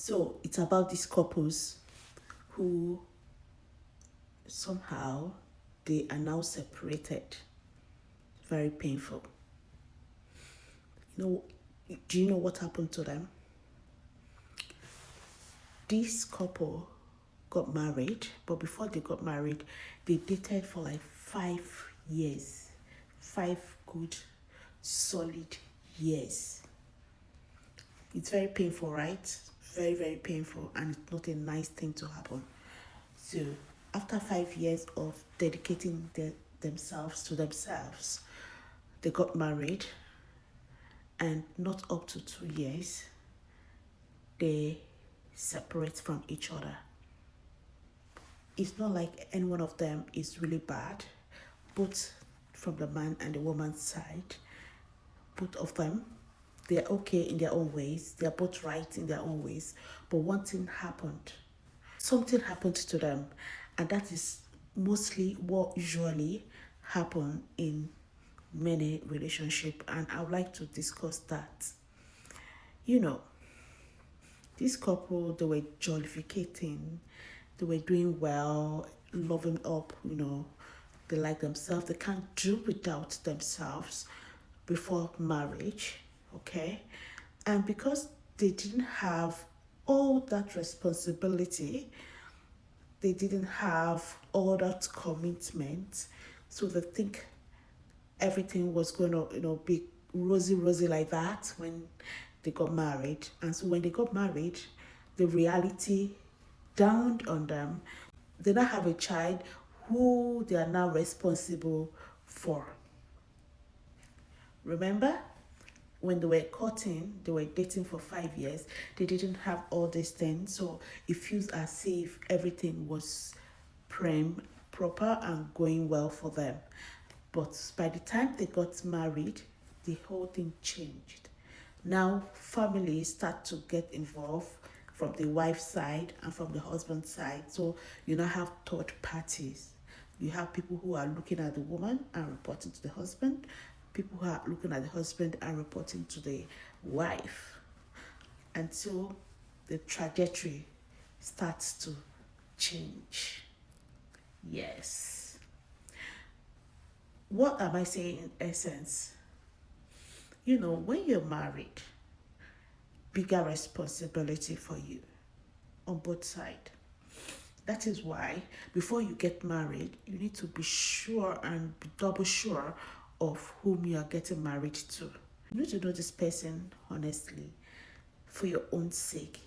So it's about these couples who somehow they are now separated. Very painful. You know, do you know what happened to them? This couple got married, but before they got married, they dated for like 5 years. 5 good, solid years. It's very painful, right? Very, very painful, and it's not a nice thing to happen. So, after 5 years of dedicating themselves to themselves, they got married, and not up to 2 years, they separate from each other. It's not like any one of them is really bad, both from the man and the woman's side. Both of them, they're okay in their own ways. They're both right in their own ways. But one thing happened. Something happened to them. And that is mostly what usually happen in many relationships. And I would like to discuss that. You know, this couple, they were jollificating. They were doing well, loving up, they like themselves. They can't do without themselves before marriage, okay? And because they didn't have all that responsibility, they didn't have all that commitment, so they think everything was going to, be rosy like that when they got married. And so when they got married, the reality dawned on them. They now have a child who they are now responsible for. Remember, when they were courting, they were dating for 5 years, they didn't have all these things. So it feels as if everything was proper and going well for them. But by the time they got married, the whole thing changed. Now families start to get involved from the wife's side and from the husband's side. So you now have third parties. You have people who are looking at the woman and reporting to the husband, people who are looking at the husband and reporting to the wife. And so the trajectory starts to change. Yes. What am I saying in essence? When you're married, bigger responsibility for you on both sides. That is why before you get married, you need to be sure and be double sure of whom you are getting married to. You need to know this person honestly for your own sake.